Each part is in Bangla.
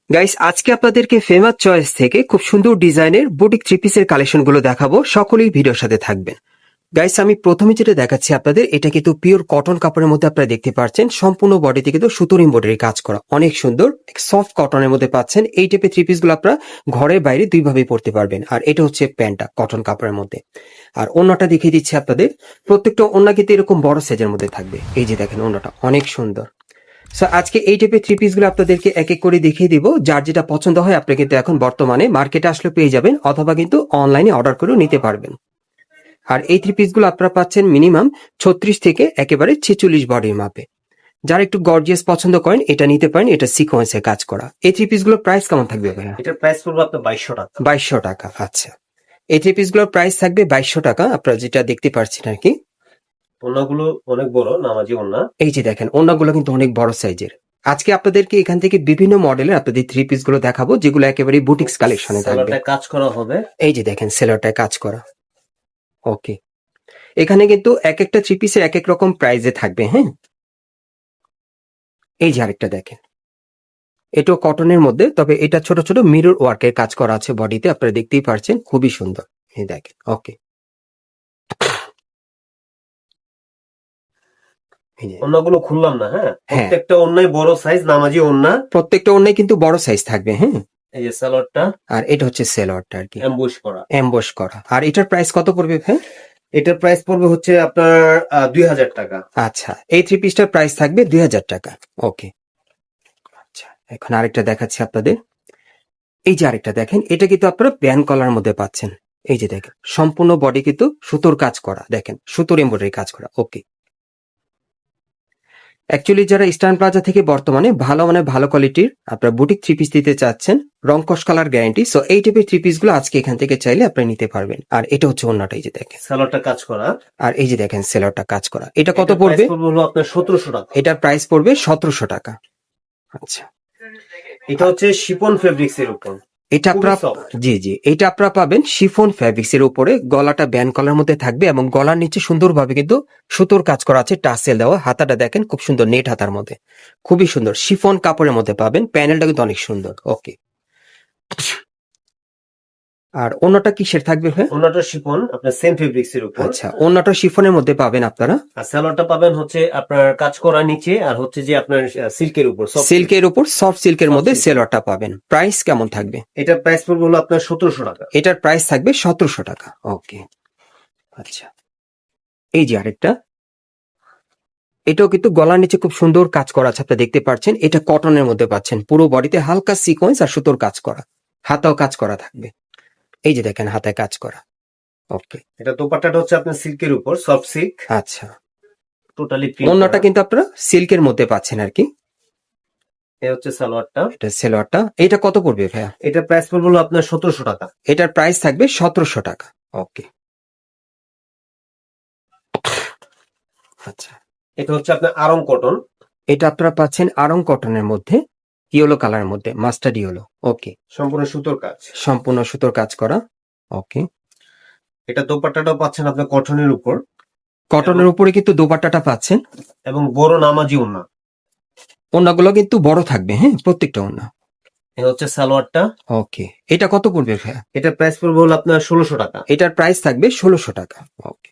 গাইস, আজকে আপনাদেরকে ফেমাস চয়েস থেকে খুব সুন্দর ডিজাইনের বুটিক থ্রি পিসের কালেকশন গুলো দেখাবো। সকলেই ভিডিওর সাথে থাকবেন। গাইস, আমি প্রথমে যেটা দেখাচ্ছি আপনাদের, এটা কিন্তু পিওর কটন কাপড়ের মধ্যে আপনারা দেখতে পাচ্ছেন। সম্পূর্ণ বডিতে কিন্তু সুতোর এমব্রয়ডারি কাজ করা, অনেক সুন্দর সফট কটনের মধ্যে পাচ্ছেন। এই টাইপের থ্রি পিস গুলো আপনারা ঘরে বাইরে দুইভাবেই পরতে পারবেন। আর এটা হচ্ছে প্যান্টটা কটন কাপড়ের মধ্যে। আর ওন্নাটা দেখিয়ে দিচ্ছি আপনাদের। প্রত্যেকটা ওন্না কিন্তু এরকম বড় সাইজের মধ্যে থাকবে। এই যে দেখেন, ওন্নাটা অনেক সুন্দর। সো আজকে এই টাইপের থ্রি পিস গুলো আপনাদেরকে এক এক করে দেখিয়ে দিব। যার যেটা পছন্দ হয় আপনি কিন্তু এখন বর্তমানে মার্কেটে আসলে পেয়ে যাবেন, অথবা কিন্তু অনলাইনে অর্ডার করেও নিতে পারবেন। আর এই থ্রি পিস গুলো আপনারা পাচ্ছেন মিনিমাম 36 থেকে একেবারে 46 বডির মাপে। যারা একটু গর্জিয়াস পছন্দ করেন এটা নিতে পারেন। এটা সিকোয়েন্সে কাজ করা। এই থ্রি পিস গুলোর প্রাইস কেমন থাকবে ভাইয়া? এটার প্রাইস পড়বে আপনার 2200 টাকা। 2200 টাকা। আচ্ছা, এই থ্রি পিস গুলোর প্রাইস থাকবে 2200 টাকা। আপনারা যেটা দেখতে পাচ্ছেন আর কি, ওন্নাগুলো অনেক বড় নামাজি ওন্না। এই যে দেখেন, ওন্নাগুলো কিন্তু অনেক বড় সাইজের। আজকে আপনাদেরকে এখান থেকে বিভিন্ন মডেলের আপনাদের থ্রি পিস গুলো দেখাবো, যেগুলো একেবারে বুটিক্স কালেকশনে থাকবে। সালোয়ারটা কাজ করা হবে। এই যে দেখেন, সেলারটায় কাজ করা। ওকে, এখানে কিন্তু এক একটা থ্রি পিসের এক এক রকম প্রাইজে থাকবে। হ্যাঁ, এই যে আরেকটা দেখেন, এটাও কটনের মধ্যে, তবে এটা ছোট ছোট মিরর ওয়ার্কের কাজ করা আছে বডিতে। আপনারা দেখতেই পারছেন, খুবই সুন্দর। এই দেখেন। ওকে, এই যে ওন্নাগুলো খুললাম না। হ্যাঁ, প্রত্যেকটা ওন্নাই বড় সাইজ নামাজি ওন্না। প্রত্যেকটা ওন্নায় কিন্তু বড় সাইজ থাকবে। হ্যাঁ, এই যে সালোয়ারটা আর এটা হচ্ছে সেলারটা আর কি, এমবুশ করা। এমবস করা। আর এটার প্রাইস কত পড়বে ভাই? এটার প্রাইস পড়বে হচ্ছে আপনার 2000 টাকা। আচ্ছা, এই থ্রি পিসটার প্রাইস থাকবে 2000 টাকা। ওকে, আচ্ছা, এখন আরেকটা দেখাচ্ছি আপনাদের। এই যে আরেকটা দেখেন, এটা কিন্তু আপনারা প্যান কলার মধ্যে পাচ্ছেন। এই যে দেখেন, সম্পূর্ণ বডি কিন্তু সুতোর কাজ করা। দেখেন, সুতোর এমব্রয়ডারি কাজ করা। ওকে, অ্যাকচুয়ালি যারা ইস্টার্ন প্লাজা থেকে বর্তমানে ভালো কোয়ালিটির আপনারা বুটিক থ্রি পিস দিতে চাচ্ছেন, রং কস কালার গ্যারান্টি, সো এই টাইপের থ্রি পিস গুলো আজকে এখান থেকে চাইলে আপনারা নিতে পারবেন। আর এটা হচ্ছে ওন্নাটা, এই যে দেখেন, সালোয়ারটা কাজ করা। আর এই যে দেখেন সেলারটা কাজ করা। এটা কত এটার পড়বে? প্রাইস পড়বে হলো আপনার 1700 টাকা। এটার প্রাইস পড়বে 1700 টাকা। আচ্ছা, এটা হচ্ছে শিফন ফেব্রিক্স এর উপর। এটা খুবই আপনারা, soft। জি জি, এটা আপনারা পাবেন শিফন ফ্যাব্রিক্স এর উপরে। গলাটা ব্যান কলার মধ্যে থাকবে এবং গলার নিচে সুন্দরভাবে কিন্তু সুতোর কাজ করা আছে, টাসেল দেওয়া। হাতাটা দেখেন, খুব সুন্দর নেট হাতার মধ্যে, খুবই সুন্দর শিফন কাপড়ের মধ্যে পাবেন। প্যানেলটা কিন্তু অনেক সুন্দর। ওকে, আর অন্যটা কিসের থাকবে ভাই? ওন্নাটা শিফন আপনার সেম ফেব্রিক্স এর উপর। আচ্ছা, অন্যটা শিফনের মধ্যে পাবেন আপনারা। আর সালোয়ারটা পাবেন হচ্ছে আপনার কাজ করা নিচে, আর হচ্ছে যে আপনার সিল্কের উপর, soft silk। সিল্কের উপর, সফট সিল্কের Soft মধ্যে silk। সেলোয়ারটা পাবেন। প্রাইস কেমন থাকবে? এটার প্রাইস পড়বে হলো আপনার 1700 টাকা। এটার প্রাইস থাকবে 1700 টাকা। ওকে, আচ্ছা, এই যে আরেকটা, এটাও কিন্তু গলার নিচে খুব সুন্দর কাজ করা আছে। আপনি দেখতে পাচ্ছেন, এটা কটনের মধ্যে পাচ্ছেন। পুরো বডিতে হালকা সিকোয়েন্স আর সুতোর কাজ করা, হাতাও কাজ করা থাকবে। এই যে দেখেন, হাতায় কাজ করা। ওকে, এটা দোপাট্টাটা হচ্ছে আপনার সিল্কের উপর, সফট সিল্ক, আচ্ছা, টোটালি অন্যটা কিন্তু আপনারা সিল্কের মধ্যে পাচ্ছেন আর কি। এই হচ্ছে সালোয়ারটা। এটা সেলোয়ারটা। এটা কত পড়বে ভাইয়া? এটা প্রাইস পড়বে হলো আপনার 1700 টাকা। এটার প্রাইস থাকবে 1700 টাকা। ওকে, আচ্ছা, এটা হচ্ছে আপনার আরং কটন। এটা আপনারা পাচ্ছেন আরং কটনের মধ্যে, ইয়েলো কালারের মধ্যে, মাস্টার্ড ইয়েলো। ওকে, সম্পূর্ণ সুতোর কাজ। সম্পূর্ণ সুতোর কাজ করা। ওকে, এটা দোপাট্টাটাও পাচ্ছেন আপনার কটনের উপর, কটনের উপরে কিন্তু দোপাট্টাটা পাচ্ছেন। এবং বড় নামাজি ওন্না। ওন্নাগুলো কিন্তু বড় থাকবে। হ্যাঁ, প্রত্যেকটা ওন্না। এই হচ্ছে সালোয়ারটা। ওকে, এটা কত পড়বে ভাইয়া? এটা প্রাইস পড়বে হলো আপনার 1600 টাকা। এটার প্রাইস থাকবে 1600 টাকা। ওকে,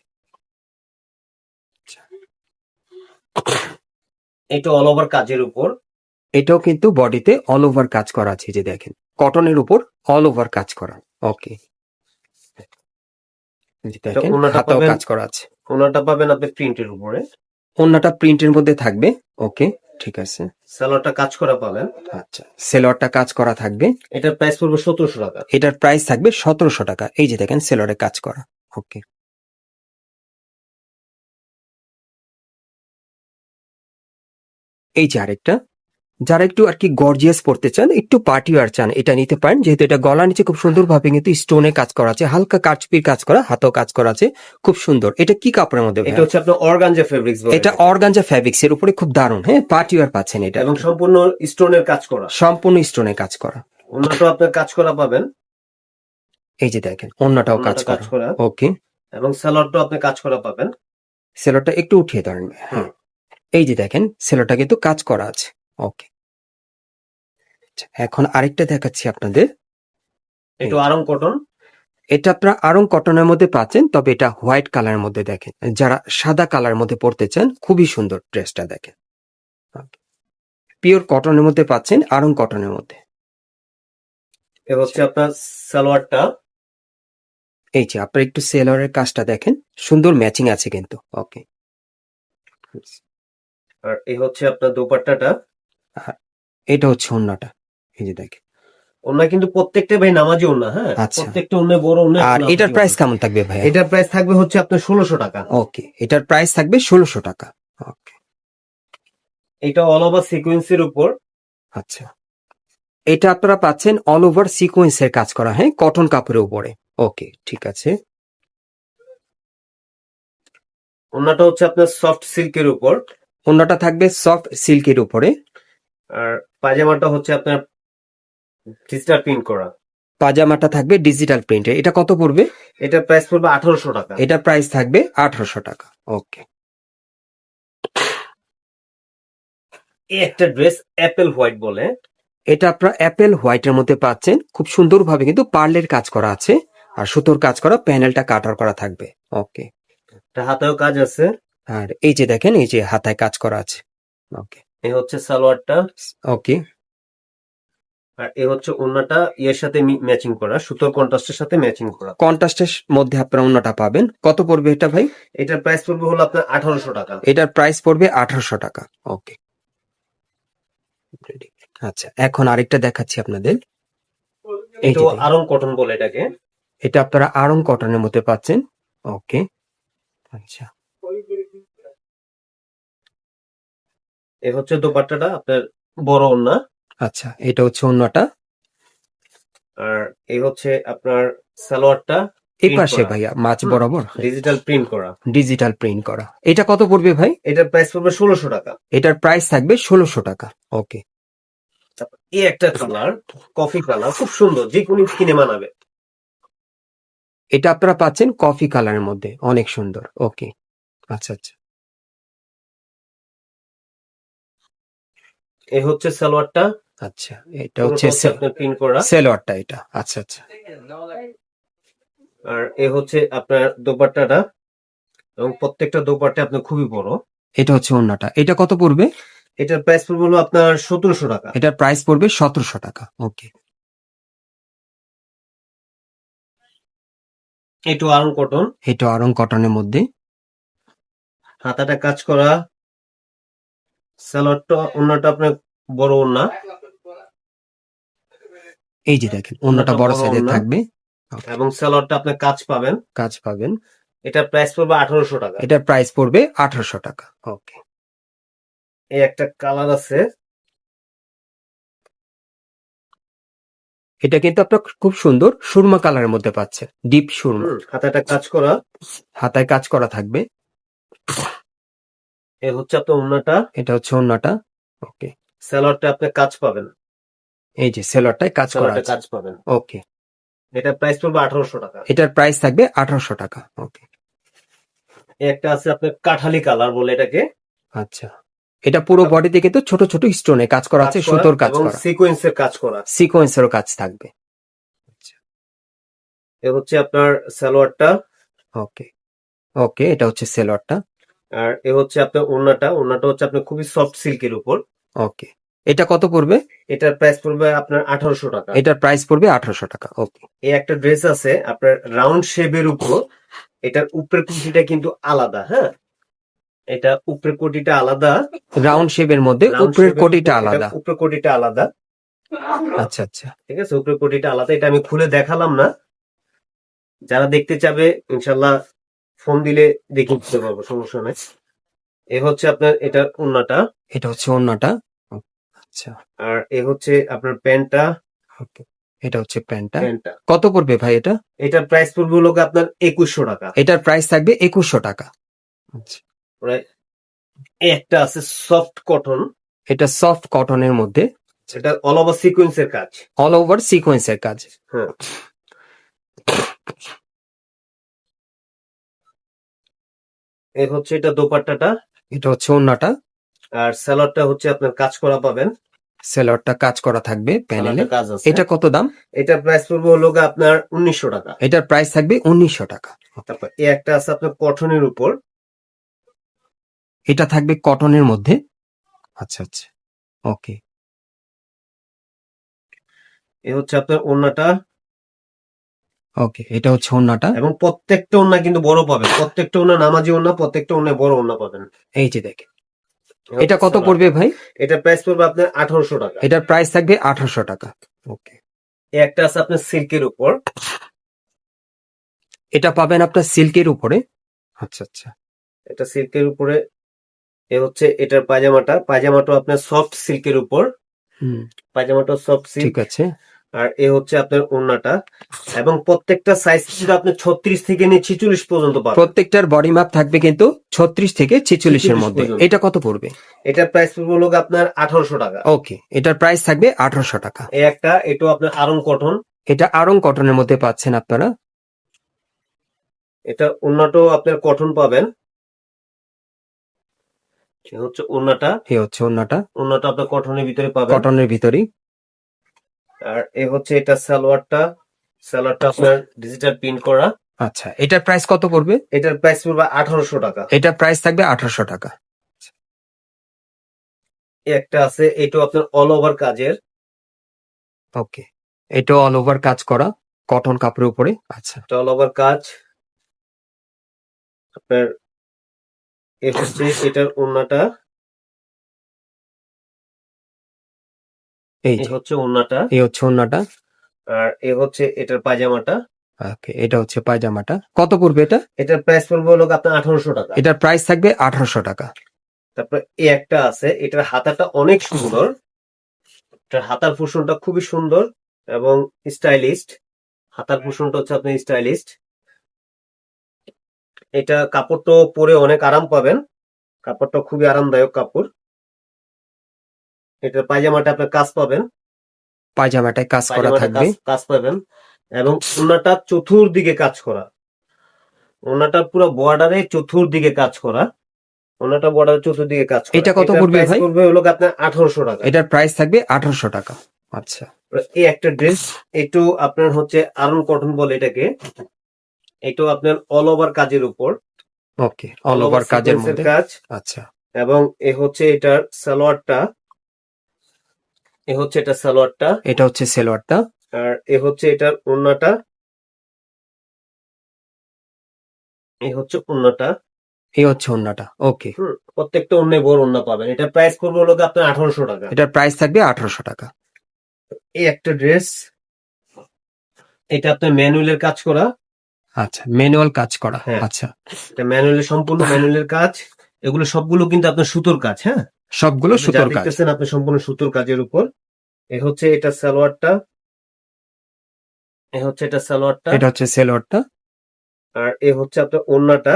এটা অল ওভার কাজের উপর। এটাও কিন্তু বডিতে অল ওভার কাজ করা আছে। যে দেখেন, কটনের উপর অল ওভার কাজ করা। ওকে, দেখেন, ওন্নাটা হাতাও পাবেন, কাজ করা আছে। ওন্নাটা পাবেন আপনি প্রিন্টের উপরে। ওন্নাটা প্রিন্টের মধ্যে থাকবে। ওকে, ঠিক আছে। সালোয়ারটা কাজ করা পাবেন। আচ্ছা, সেলোয়ারটা কাজ করা থাকবে। এটার প্রাইস পড়বে 1700 টাকা। এটার প্রাইস থাকবে 1700 টাকা। এই যে দেখেন, সেলোয়ারে কাজ করা। ওকে, এই যে আরেকটা, যারা একটু আর কি গর্জিয়াস পড়তে চান, একটু পার্টি ওয়্যার চান, এটা নিতে পারেন। যেহেতু এটা গলার নিচে খুব সুন্দরভাবে কিন্তু স্টোনে কাজ করা আছে, হালকা কারচুপির কাজ করা, হাতেও কাজ করা আছে, খুব সুন্দর। এটা কি কাপড়ের মধ্যে এটা ভাইয়া? হচ্ছে আপনার অর্গানজা ফেব্রিক্স। এটা অর্গানজা ফ্যাব্রিক্স এর উপরে, খুব দারুণ। হ্যাঁ, পার্টি ওয়্যার পাচ্ছেন এটা, এবং সম্পূর্ণ স্টোনের কাজ করা। সম্পূর্ণ স্টোনে কাজ করা। ওন্নাটাও আপনার কাজ করা পাবেন। এই যে দেখেন, অন্যটাও কাজ ওন্নাটা কাজ করা। করা। ওকে, এবং সালোয়ারটাও আপনি কাজ করা পাবেন। সেলোটা একটু উঠিয়ে ধরেন। হ্যাঁ, এই যে দেখেন, সেলোটা কিন্তু কাজ করা আছে। ওকে, আচ্ছা, এখন আরেকটা দেখাচ্ছি আপনাদের। একটু আরাম কটন। এটা আপনারা আড়ং কটনের মধ্যে পাচ্ছেন, তবে এটা হোয়াইট কালারের মধ্যে। দেখেন, যারা সাদা কালার মধ্যে পড়তে চান, খুবই সুন্দর ড্রেসটা। দেখেন, পিওর কটনের মধ্যে পাচ্ছেন, আড়ং কটনের মধ্যে। এ হচ্ছে আপনার সালোয়ারটা। এই যে আপনারা একটু সেলরের কাজটা দেখেন, সুন্দর ম্যাচিং আছে কিন্তু। ওকে, আর এই হচ্ছে আপনার দোপাট্টাটা। এটা হচ্ছে ওড়নাটা। এই যে দেখেন, ওনা কিন্তু প্রত্যেকটা ভাই নামাজি ওনা, হ্যাঁ, আচ্ছা। প্রত্যেকটা ওনা বড় ওনা। আর এটার প্রাইস কেমন থাকবে ভাই? এটার প্রাইস থাকবে হচ্ছে আপনার 1600 টাকা। ওকে, এটার প্রাইস থাকবে 1600 টাকা। ওকে, এটা অল ওভার সিকোয়েন্সের উপর। আচ্ছা, এটা আপনারা পাচ্ছেন অল ওভার সিকোয়েন্সের কাজ করা, হ্যাঁ, কটন কাপড়ের উপরে। ওকে, ঠিক আছে। ওনাটা হচ্ছে আপনার সফট সিল্কের উপর। ওড়নাটা থাকবে সফট সিল্কের উপরে। আর পাজামাটা হচ্ছে আপনার ডিজিটাল প্রিন্ট করা। পাজামাটা থাকবে ডিজিটাল প্রিন্টে। এটা কত পড়বে? এটার প্রাইস পড়বে 1800 টাকা। এটার প্রাইস থাকবে 1800 টাকা। ওকে, এই একটা ড্রেস অ্যাপেল হোয়াইট বলে। এটা আপনারা অ্যাপেল হোয়াইটের মধ্যে পাচ্ছেন। খুব সুন্দরভাবে কিন্তু পার্লের কাজ করা আছে, আর সুতোর কাজ করা, প্যানেলটা কাটার করা থাকবে। ওকে, এটা হাতেও কাজ আছে। আর এই যে দেখেন, এই যে হাতায় কাজ করা আছে। ওকে, এই হচ্ছে সালোয়ারটা। ওকে, আর এই হচ্ছে ওন্নাটা ইয়ের সাথে ম্যাচিং করা, সুতোর কন্ট্রাস্টের সাথে ম্যাচিং করা। কন্ট্রাস্টের মধ্যে আপনারা ওড়নাটা পাবেন। কত পড়বে এটা ভাই? এটার প্রাইস পড়বে হলো আপনার 1800 টাকা। এটার প্রাইস পড়বে 1800 টাকা। ওকে, আচ্ছা, এখন আরেকটা দেখাচ্ছি আপনাদের। এই এটা যে দেখেন, আরং কটন বলে এটাকে। এটা আপনারা আড়ং কটনের মধ্যে পাচ্ছেন। ওকে, আচ্ছা, এই হচ্ছে দোপাট্টাটা আপনার বড় ওন্না। আচ্ছা, এটা হচ্ছে ওড়নাটা। আর এই হচ্ছে আপনার সালোয়ারটা। এই পাশে ভাইয়া মাছ বরাবর ডিজিটাল প্রিন্ট করা। ডিজিটাল প্রিন্ট করা। এটা কত পড়বে ভাই? এটার প্রাইস পড়বে 1600 টাকা। এটার প্রাইস থাকবে 1600 টাকা। ওকে, এই একটা কালার, কফি কালার, খুব সুন্দর, যে কোনো স্কিনে মানাবে। এটা আপনারা পাচ্ছেন কফি কালারের মধ্যে, অনেক সুন্দর। ওকে, আচ্ছা আচ্ছা, এই হচ্ছে সালোয়ারটা। আচ্ছা, এটা হচ্ছে আপনার প্রিন্ট করা। সেলোয়ারটা এটা। আচ্ছা আচ্ছা, আর এ হচ্ছে আপনার দোপাট্টাটা, এবং প্রত্যেকটা দোপাট্টা আপনার খুবই বড়। এটা হচ্ছে ওড়নাটা। এটা কত পড়বে? এটার প্রাইস পড়বে হলো আপনার 1700 টাকা। এটার প্রাইস পড়বে 1700 টাকা। ওকে, একটু আরং কটন। এটা আড়ং কটনের মধ্যে। হাতাটা কাজ করা। সালোয়ারটা ওন্নাটা আপনার বড় ওন্না। এই যে দেখেন, ওড়নাটা বড় বড় সাইজের ওড়না। থাকবে এবং সালোয়ারটা আপনার কাজ পাবেন। কাজ পাবেন। এটার প্রাইস পড়বে 1800 টাকা। এটার প্রাইস পড়বে 1800 টাকা। ওকে, এই একটা কালার আছে। এটা কিন্তু আপনার খুব সুন্দর সুরমা কালারের মধ্যে পাচ্ছে, ডিপ সুরমা। হাতাটা কাজ করা। হাতায় কাজ করা থাকবে। এ হচ্ছে আপনার ওন্নাটা। এটা হচ্ছে ওড়নাটা। ওকে, সালোয়ারটা আপনি কাজ পাবেন। এই যে সেলোয়ারটায় কাজ করা সালোয়ারটা আছে। কাজ পাবেন। ওকে, এটার প্রাইস পড়বে 1800 টাকা। এটার প্রাইস থাকবে 1800 টাকা। ওকে, এই একটা আছে আপনার কাঠালি কালার বলে এটাকে। আচ্ছা, এটা পুরো বডিতে কিন্তু ছোট ছোট স্টোনে কাজ করা আছে, সুতোর কাজ এবং করা, সিকোয়েন্সের কাজ করা। সিকোয়েন্সেরও কাজ থাকবে। এ হচ্ছে আপনার সালোয়ারটা। ওকে, ওকে, এটা হচ্ছে সেলোয়ারটা। আর এ হচ্ছে আপনার ওন্নাটা। ওন্নাটা হচ্ছে আপনার খুবই সফট সিল্কের উপর। ওকে, এটা কত পড়বে? এটার প্রাইস পড়বে আপনার 1800 টাকা। এটার প্রাইস পড়বে 1800 টাকা। ওকে, এই একটা ড্রেস আছে আপনার রাউন্ড শেপের উপর। এটার উপরের কুচিটা কিন্তু আলাদা, হ্যাঁ, এটা উপরের কোটিটা আলাদা। রাউন্ড শেপের মধ্যে রাউন্ড উপরের শেপের কোটিটা উপর, আলাদা। এটা উপরের কোটিটা আলাদা। আচ্ছা আচ্ছা, ঠিক আছে, উপরের কোটিটা আলাদা। এটা আমি খুলে দেখালাম না। যারা দেখতে চাবে ইনশাল্লাহ ফোন দিলে দেখে দিতে পারবো, সমস্যা নাই। এ হচ্ছে আপনার এটার ওন্নাটা। এটা হচ্ছে ওড়নাটা। আচ্ছা, আর এ হচ্ছে আপনার প্যান্টটা। ওকে, এটা হচ্ছে প্যান্টটা। প্যান্টটা কত পড়বে ভাই এটা? এটার প্রাইস পড়বে হলো গিয়ে আপনার 2100 টাকা। এটার প্রাইস থাকবে 2100 টাকা। আচ্ছা, এই একটা আছে সফট কটন। এটা সফট কটনের মধ্যে, এটা অল ওভার সিকোয়েন্সের কাজ। অল ওভার সিকোয়েন্সের কাজ। হ্যাঁ, এই হচ্ছে এটা দোপাট্টাটা। এটা হচ্ছে ওড়নাটা। আর সালোয়ারটা হচ্ছে আপনার কাজ করা পাবেন। সেলোয়ারটা কাজ করা থাকবে প্যানেলে। সালোয়ারটা কাজ আছে। এটা কত দাম? এটার প্রাইস পড়বে হলো গিয়ে আপনার 1900 টাকা। এটার প্রাইস থাকবে 1900 টাকা। তারপর এই একটা আছে আপনার কটনের উপর, এটা থাকবে কটনের মধ্যে। আচ্ছা আচ্ছা, ওকে। এ হচ্ছে আপনার ওড়নাটা, ওকে, এটা হচ্ছে ওড়নাটা। এবং প্রত্যেকটা ওড়না কিন্তু বড় পাবেন, প্রত্যেকটা ওড়না নামাজি ওড়না, প্রত্যেকটা ওড়নায় বড় ওড়না পাবেন। এই যে দেখেন, এটা কত পড়বে ভাই? এটা প্রাইস পড়বে আপনার 1800 টাকা। এটার প্রাইস থাকবে 1800 টাকা। ওকে, এই একটা আছে আপনার সিল্কের উপর, এটা পাবেন আপনার সিল্কের উপরে। আচ্ছা আচ্ছা, এটা সিল্কের উপরে। এ হচ্ছে এটার পায়জামাটা, পায়জামাটাও আপনার সফট সিল্কের উপর, হুম, পায়জামাটা সফট সিল্ক। ঠিক আছে। আর এ হচ্ছে আপনার ওড়নাটা, এবং প্রত্যেকটা সাইজ কিন্তু আপনি 36 থেকে নিয়ে 46 পর্যন্ত পাবেন। প্রত্যেকটার বডি মাপ থাকবে কিন্তু 36 থেকে 46 এর 46 মধ্যে। পর্যন্ত। এটা কত পড়বে? এটার প্রাইস পড়বে হলো গিয়ে আপনার 1800 টাকা। ওকে, এটার প্রাইস থাকবে 1800 টাকা। এই একটা, এটাও আপনার আরং কটন, এটা আরং কটনের মধ্যে পাচ্ছেন আপনারা। এটা ওড়নাটাও আপনার কটন পাবেন। এ হচ্ছে ওড়নাটা, এই হচ্ছে ওড়নাটা, ওড়নাটা আপনার কটনের ভিতরে পাবেন। কটনের ভিতরেই। আর এ হচ্ছে এটা সালোয়ারটা, সালোয়ারটা আপনার ডিজিটাল প্রিন্ট করা। আচ্ছা, এটার প্রাইস কত পড়বে? এটার প্রাইস পড়বে 1800 টাকা। এটার প্রাইস থাকবে 1800 টাকা। এই একটা আছে, এটাও আপনার অল ওভার কাজের, ওকে, এটা অল ওভার কাজ করা কটন কাপড়ের উপরে। আচ্ছা, এটা অল ওভার কাজ আপনার। এ হচ্ছে এটার ওড়নাটা, এই এই যে, হচ্ছে ওড়নাটা। এই হচ্ছে ওড়নাটা। আর এ হচ্ছে এটার পায়জামাটা। ওকে, এটা হচ্ছে পায়জামাটা। কত পড়বে এটা? এটার প্রাইস পড়বে হলো আপনার 1800 টাকা। এটার প্রাইস থাকবে 1800 টাকা। তারপর এই একটা আছে, এটার হাতাটা অনেক সুন্দর, এটার হাতার পোর্শনটা খুবই সুন্দর এবং স্টাইলিস্ট। হাতার পোর্শনটা হচ্ছে আপনি স্টাইলিস্ট। এটা কাপড়টা পরে অনেক আরাম পাবেন, কাপড়টা খুবই আরামদায়ক কাপড়। এটার পায়জামাটা আপনার কাজ পাবেন, পায়জামাটায় কাজ করা পায়জামাটা থাকবে। কাজ পাবেন, এবং ওড়নাটা চতুর্দিকে কাজ করা, ওড়নাটা পুরো বর্ডারে চতুর্দিকে কাজ করা, ওড়নাটা বর্ডারে চতুর্দিকে কাজ করা। এটা কত এটার পড়বে প্রাইস ভাই? পড়বে হলো আপনার 1800 টাকা। এটার প্রাইস থাকবে 1800 টাকা। আচ্ছা, এই একটা ড্রেস, এটাও আপনার হচ্ছে আরং কটন বলে এটাকে, এটাও আপনার অল ওভার কাজের উপর, ওকে, অল ওভার কাজের সিকোয়েন্সের মধ্যে। কাজ। আচ্ছা, এবং এ হচ্ছে এটার সালোয়ারটা, এ হচ্ছে এটা সালোয়ারটা। এটা হচ্ছে সেলোয়ারটা। আর এ হচ্ছে এটার ওড়নাটা, এ হচ্ছে ওড়নাটা। এই হচ্ছে ওড়নাটা। ওকে, প্রত্যেকটা ওড়নায় বড় ওড়না পাবেন। এটা প্রাইস পড়বে হলো গিয়ে আপনার 1800 টাকা। এটার প্রাইস থাকবে 1800 টাকা। এই একটা ড্রেস, এটা আপনার ম্যানুয়ালের কাজ করা। আচ্ছা, ম্যানুয়াল কাজ করা। হ্যাঁ। আচ্ছা, এটা ম্যানুয়ালের, সম্পূর্ণ ম্যানুয়ালের কাজ। এগুলো সবগুলো কিন্তু আপনার সুতোর কাজ। হ্যাঁ, সবগুলো আপনি যা সুতোর কাজ। দেখতেছেন আপনি সম্পূর্ণ সুতোর কাজের উপর। এ হচ্ছে এটা সালোয়ারটা, এ হচ্ছে এটা সালোয়ারটা। এটা হচ্ছে সেলোয়ারটা। আর এ হচ্ছে আপনার ওড়নাটা,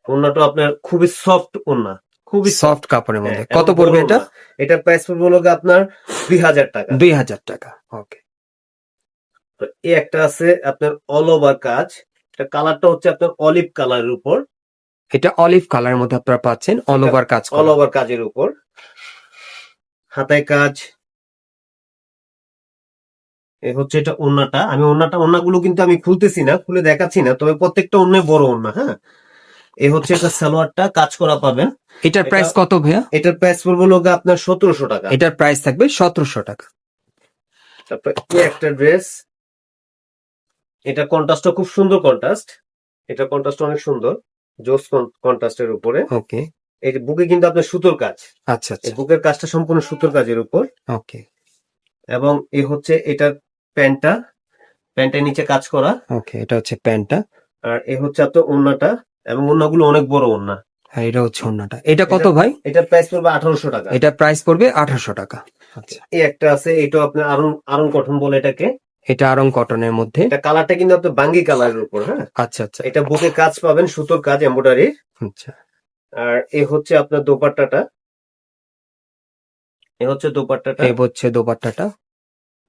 ওড়নাটা আপনার খুবই সফট ওড়না, খুবই সফট কাপড়ের মধ্যে। হ্যাঁ, কত এবং পড়বে বড় এটা? ওড়না। এটার প্রাইস পড়বে হলো গিয়ে আপনার 2000 টাকা। 2000 টাকা। ওকে, তো এই একটা আছে আপনার অল ওভার কাজ, এটা কালারটা হচ্ছে আপনার অলিভ কালারের উপর, এটা অলিভ কালারের মধ্যে আপনারা পাচ্ছেন অল ওভার কাজ অল করা। ওভার কাজের উপর, হাতায় কাজ। এ হচ্ছে এটা ওড়নাটা, আমি ওড়নাগুলো কিন্তু আমি খুলতেছি না, খুলে দেখাচ্ছি না, তবে প্রত্যেকটা ওড়নায় বড় ওড়না। হ্যাঁ, এ হচ্ছে এটা সালোয়ারটা, কাজ করা পাবেন। এটার প্রাইস কত ভাইয়া? এটার প্রাইস পড়বে হলো গিয়ে আপনার 1700 টাকা। এটার প্রাইস থাকবে 1700 টাকা। তারপর এই একটা ড্রেস, এটা কন্ট্রাস্টটা খুব সুন্দর কন্ট্রাস্ট, এটা কন্ট্রাস্ট অনেক সুন্দর, জোস কন্ট্রাস্টের উপরে। ওকে, এই যে বুকে কিন্তু আপনার সুতোর কাজ, আচ্ছা এই আচ্ছা, বুকের কাজটা সম্পূর্ণ সুতোর কাজের উপর। ওকে, এবং এ হচ্ছে এটার প্যান্টটা, প্যান্টের নিচে কাজ করা। ওকে, এটা হচ্ছে প্যান্টটা। আর এ হচ্ছে আপনার ওড়নাটা, এবং ওড়নাগুলো অনেক বড় ওড়না। আর এটা হচ্ছে ওড়নাটা। এটা কত ভাই? এটার প্রাইস পড়বে 1800 টাকা। এটার প্রাইস পড়বে 1800 টাকা। আচ্ছা, এই একটা আছে, এটাও আপনার আরং আরং কটন বলে এটাকে, এটা আরং কটনের মধ্যে। এটা কালারটা কিন্তু আপনার বাঙ্গি কালারের উপর। হ্যাঁ, আচ্ছা আচ্ছা, এটা বুকে কাজ পাবেন, সুতোর কাজ, এমব্রয়ডারি। আচ্ছা, আর এ হচ্ছে আপনার দোপাট্টাটা, এ হচ্ছে দোপাট্টাটা। এই হচ্ছে দোপাট্টাটা।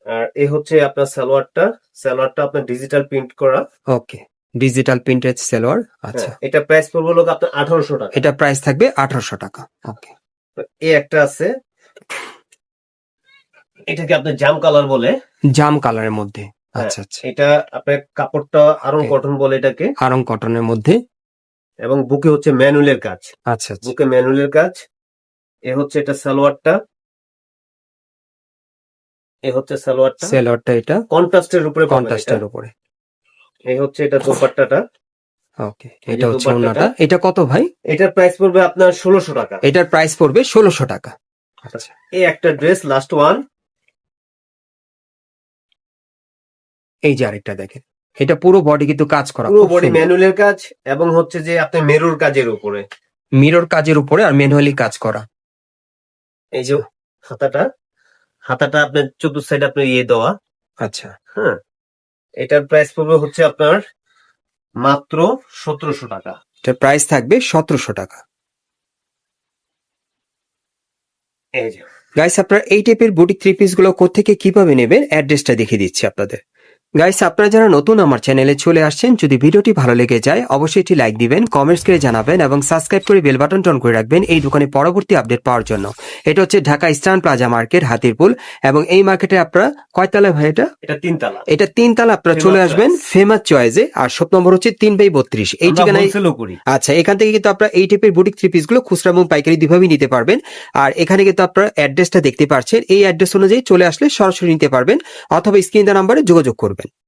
আর এ হচ্ছে আপনার সালোয়ারটা, সালোয়ারটা আপনার ডিজিটাল প্রিন্ট করা। ওকে, ডিজিটাল প্রিন্টেড সেলোয়ার। আচ্ছা, হ্যাঁ, এটা প্রাইস পড়বে হলো আপনার 1800 টাকা। এটা প্রাইস থাকবে 1800 টাকা। ওকে, এই একটা আছে, এটাকে আপনার জাম কালার বলে। জাম কালারের মধ্যে। হ্যাঁ, আচ্ছা আচ্ছা, এটা আপনার কাপড়টা আরং Okay. কটন বলে এটাকে, আরং কটনের মধ্যে। এবং বুকে হচ্ছে ম্যানুয়ালের কাজ। আচ্ছা আচ্ছা, বুকে ম্যানুয়ালের কাজ। এ হচ্ছে এটা সালোয়ারটা, এ হচ্ছে সালোয়ারটা সেলরটা এটা কন্ট্রাস্টের উপরে পাবেন কন্ট্রাস্টের এটা। উপরে। এই হচ্ছে এটা দোপাট্টাটা। ওকে, এই এটা যে হচ্ছে দোপাট্টাটা। ওন্নাটা। এটা কত ভাই? এটার প্রাইস পড়বে আপনার 1600 টাকা। এটার প্রাইস পড়বে 1600 টাকা। আচ্ছা, এই একটা ড্রেস লাস্ট ওয়ান। এই যে আরেকটা দেখেন, এটা পুরো বডি কিন্তু কাজ করা, পুরো বডি ম্যানুয়ালের কাজ, এবং হচ্ছে যে আপনার মেরুর কাজের উপরে, মিরর কাজের উপরে আর ম্যানুয়ালি কাজ করা। এই যে হাতাটা, হাতাটা আপনার চতুর্থ সাইড আপনার ইয়ে দেওয়া। আচ্ছা, হ্যাঁ, এটার প্রাইস পড়বে হচ্ছে আপনার মাত্র 1700 টাকা। এটার প্রাইস থাকবে 1700 টাকা। এই যে গাইস, আপনারা এই টাইপের বুটিক থ্রি পিস গুলো কোত্থেকে কিভাবে নেবেন অ্যাড্রেসটা দেখিয়ে দিচ্ছি আপনাদের। গাইস, আপনারা যারা নতুন আমার চ্যানেলে চলে আসছেন, যদি ভিডিওটি ভালো লেগে যায় অবশ্যই একটি লাইক দিবেন, কমেন্টস করে জানাবেন এবং সাবস্ক্রাইব করে বেল বাটন অন করে রাখবেন এই দোকানে পরবর্তী আপডেট পাওয়ার জন্য। এটা হচ্ছে Dhaka eastern plaza market, Hatirpul, এবং এই মার্কেটে আপনারা কয়তলা ভাই এটা? এটা তিনতলা। এটা 3 তালা। আপনারা চলে Famous আসবেন choice। ফেমাস চয়েসে, আর শপ নম্বর হচ্ছে 3/32। এই আমরা ঠিকানায় হোলসেলও করি। আচ্ছা, এখান থেকে কিন্তু আপনারা এই টাইপের বুটিক থ্রি পিস গুলো খুচরা এবং পাইকারি দুইভাবেই নিতে পারবেন। আর এখানে কিন্তু আপনারা অ্যাড্রেসটা দেখতে পাচ্ছেন, এই অ্যাড্রেস অনুযায়ী চলে আসলে সরাসরি নিতে পারবেন, অথবা স্ক্রিন দেওয়া নাম্বারে যোগাযোগ করবেন।